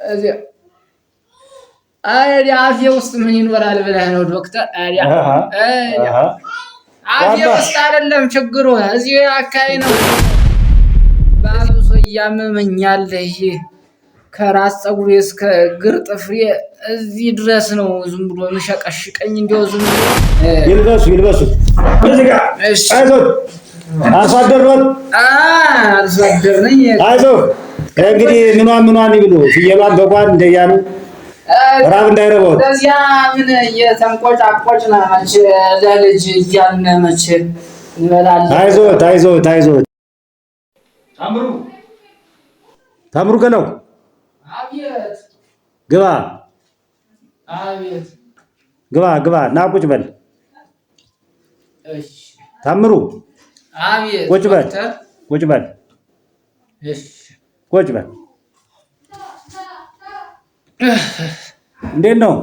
እዚህ አፌ ውስጥ ምን ይኖራል ብለህ ነው ዶክተር? አፌ ውስጥ አይደለም ችግሩ፣ እዚህ አካባቢ ነው። ባብሶ እያመመኛል። ይሄ ከራስ ፀጉሬ እስከ እግር ጥፍሬ እዚህ ድረስ ነው። ዝም ብሎ ምሸቀሽቀኝ እንደው ዝም ብሎ ይልበሱ። እዚህ ጋር አይዞህ፣ አርሶ አደር ነኝ። አይዞህ እንግዲህ ምኗን ይብሉ፣ ፍየሏን በጓን እንደያኑ ራብ እንዳይረባው። ለዚያ ምን የተንቆጫቆጭ ነው መቼ ለልጅ እያልን መቼ እንበላለን። አይዞህ ታምሩ ገለው አቤት። ግባ ና ቁጭ በል። እሺ ታምሩ አቤት። ቁጭ በል። እሺ ቁጭ በል። እንዴት ነው?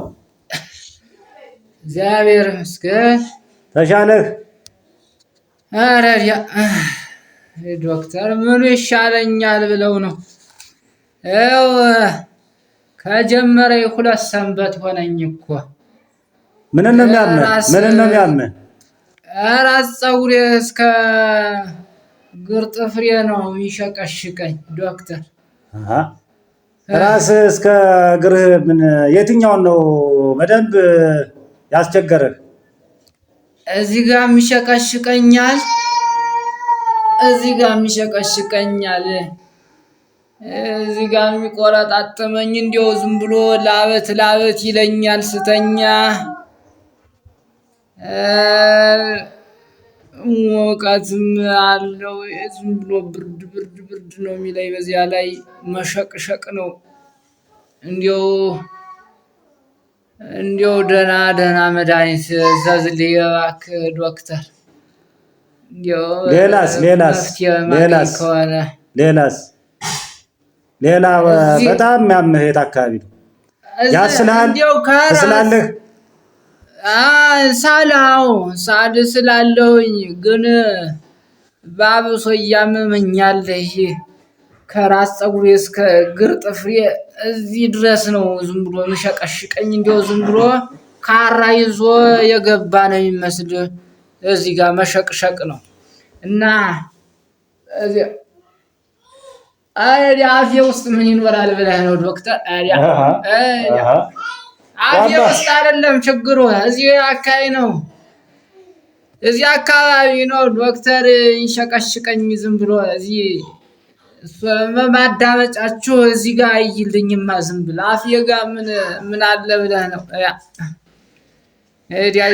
እግዚአብሔር ይመስገን። ተሻለህ? ኧረ ዶክተር ምኑ ይሻለኛል ብለው ነው? ያው ከጀመረ 2 ሰንበት ሆነኝ እኮ። ምን ነው የሚያምህ? ራስ ፀጉሬ እስከ እግር ጥፍሬ ነው የሚሸቀሽቀኝ ዶክተር። ራስ እስከ እግርህ የትኛውን ነው በደንብ ያስቸገረህ? እዚህ ጋር የሚሸቀሽቀኛል፣ እዚህ ጋር የሚሸቀሽቀኛል፣ እዚህ ጋር የሚቆረጣጥመኝ እንዲያው ዝም ብሎ ላበት ይለኛል ስተኛ። ሙቀትም አለው። ዝም ብሎ ብርድ ነው የሚለኝ። በዚያ ላይ መሸቅሸቅ ነው። እንዲያው ደህና መድኃኒት እዘዝልኝ እባክህ ዶክተር። ሌላ በጣም የሚያምህ የት አካባቢ ነው? ያስልሃል? ትስላለህ? ሳል ስላለሁኝ ግን ባብሶ እያመመኛል። ይሄ ከራስ ፀጉሬ እስከ እግር ጥፍሬ እዚህ ድረስ ነው። ዝም ብሎ ምሸቀሽቀኝ እንደው ዝም ብሎ ካራ ይዞ የገባ ነው የሚመስል። እዚህ ጋር መሸቅሸቅ ነው እና አፌ ውስጥ ምን ይኖራል ብለህ ነው ዶክተር? አፌ ውስጥ አይደለም ችግሩ፣ እዚህ አካባቢ ነው። እዚህ አካባቢ ነው ዶክተር። ይሸቀሽቀኝ ዝም ብሎ እዚህ ማዳመጫችሁ እዚህ ጋር አይልኝማ። ዝም ብሎ አፌ ጋር ምን አለ ብለህ ነው?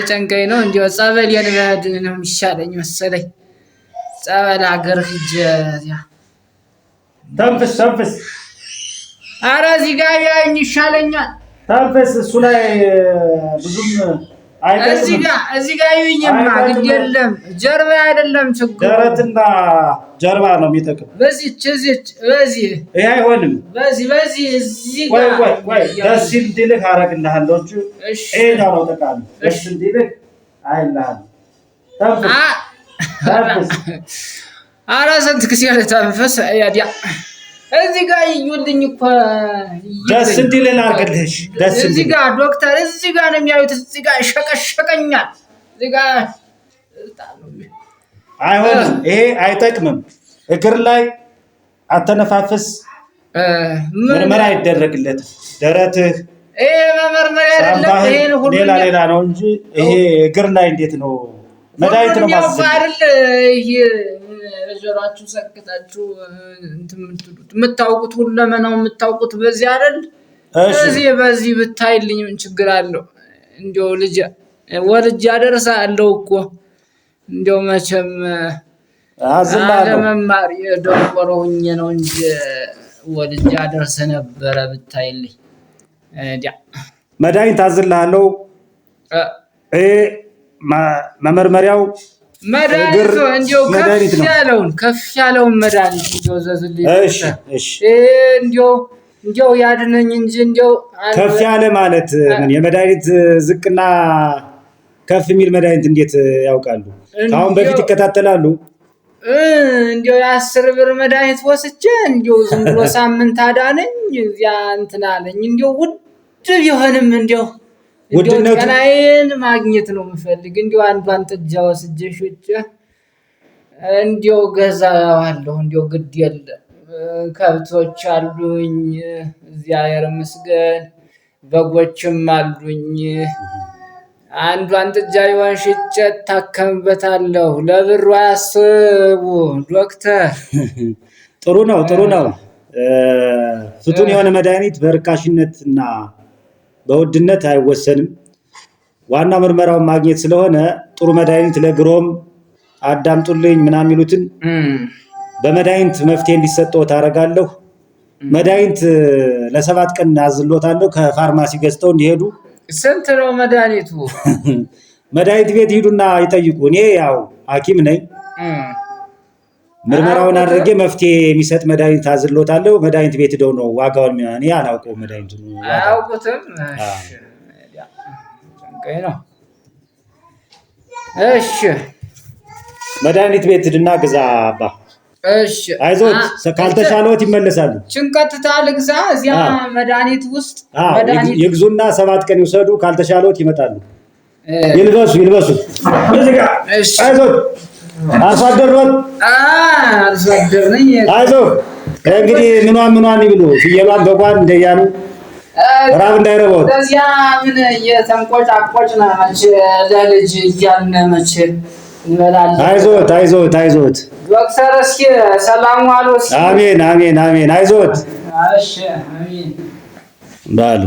ጨንቀኝ ነው። እንዲያው ጸበል የንበድ ነው የሚሻለኝ መሰለኝ። ጸበል ሀገር ሂጅ። ተንፍስ። ኧረ እዚህ ጋር ያኝ ይሻለኛል። ተንፍስ። እሱ ላይ ብዙም አይደለም። እዚህ ጋር ይኝማ ግድ የለም። ጀርባ አይደለም ችግሩ፣ ደረትና ጀርባ ነው የሚጠቅም። በዚህ ይሄ አይሆንም። በዚህ እዚህ ጋር ወይ ደስ እንዲልህ አደርግልሃለሁ እንጂ ይሄ ነው ጠቃሚ። ደስ እንዲልህ አይልሃለሁ። ተንፍስ። ኧረ ስንት ጊዜ ልተንፍስ? እዚህ ጋር ይዩልኝ እኮ ደስ እንዲልህ አድርግልሽ። እዚህ ጋር ዶክተር፣ እዚህ ጋር ነው የሚያዩት። እዚህ ጋር ሸቀሸቀኛል። እዚህ ጋር አይሆንም። ይሄ አይጠቅምም። እግር ላይ አተነፋፍስ። ምርመራ ይደረግለት። ደረትህ ይሄ መመርመሪያ አይደለም። ይሄን ሁሉ ሌላ ነው እንጂ ይሄ እግር ላይ እንዴት ነው? መድኃኒት ነው ማስዘል አይደል? ይሄ ጆሮአችሁ ሰክታችሁ የምታውቁት ሁለመናው የምታውቁት በዚህ አይደል? በዚህ ብታይልኝ ምን ችግር አለው? እንዲያው ወልጅ አደርሳለሁ እኮ እንዲያው መቼም ለመማር የደንቆሮ ሁኜ ነው እንጂ ወልጅ አደርስ ነበረ ብታይልኝ። መድኃኒት አዝልሃለሁ። መመርመሪያው መድኃኒቱ እንዲያው ከፍ ያለውን መድኃኒት እንዲያው ዘዝልኝ። እንዲያው ያድነኝ እንጂ እንዲያው ከፍ ያለ ማለት ምን? የመድኃኒት ዝቅና ከፍ የሚል መድኃኒት እንዴት ያውቃሉ? ከአሁን በፊት ይከታተላሉ? እንዲያው የ10 ብር መድኃኒት ወስጄ እንዲያው ዝም ብሎ ሳምንት አዳነኝ። እዚያ እንትን አለኝ። እንዲያው ውድ ቢሆንም እንዲያው ጤናዬን ማግኘት ነው የምፈልግ። እንዲያው አንዷን ጥጃ ወስጄ ሽጬ እንዲያው ገዛዋለሁ። እንዲያው ግድ የለም ከብቶች አሉኝ፣ እግዚአብሔር ይመስገን፣ በጎችም አሉኝ። አንዷን ጥጃ ቢሆን ሽጬ እታከምበታለሁ። ለብሩ አያስቡ ዶክተር። ጥሩ ነው፣ ጥሩ ነው። ፍቱን የሆነ መድኃኒት በርካሽነትና በውድነት አይወሰንም። ዋና ምርመራውን ማግኘት ስለሆነ ጥሩ መድኃኒት ለግሮም አዳምጡልኝ ምናምን የሚሉትን በመድኃኒት መፍትሄ እንዲሰጠው ታደርጋለሁ። መድኃኒት ለ7 ቀን አዝሎታለሁ ከፋርማሲ ገዝተው እንዲሄዱ። ስንት ነው መድኃኒቱ? መድኃኒት ቤት ሂዱና ይጠይቁ። እኔ ያው ሐኪም ነኝ። ምርመራውን አድርጌ መፍትሄ የሚሰጥ መድኃኒት አዝሎታለሁ። መድኃኒት ቤት ሄደው ነው ዋጋውን። እኔ አላውቀውም መድኃኒቱን። አያውቁትም? እሺ መድኃኒት ቤት ሂድና ግዛ አባ። እሺ አይዞት፣ ካልተሻለዎት ይመለሳሉ። ጭንቀትታ ልግዛ እዚያ መድኃኒት ውስጥ ይግዙና 7 ቀን ይውሰዱ። ካልተሻለዎት ይመጣሉ። ይልበሱ። አይዞት፣ አርሶ አደር ነኝ። አይዞህ እንግዲህ ምኗን ይብሉ፣ ፍየሏን በጓን እንደያሉ ራብ እንዳይረቦት። እዚያ ምን እየተንቆጫቆጭ ነው መቼ ለልጅ እያልን መቼ እንበላለን። አይዞት ዶክተር፣ እስኪ ሰላም ዋሉ። አሜን። አይዞት እሺ አሜን ባሉ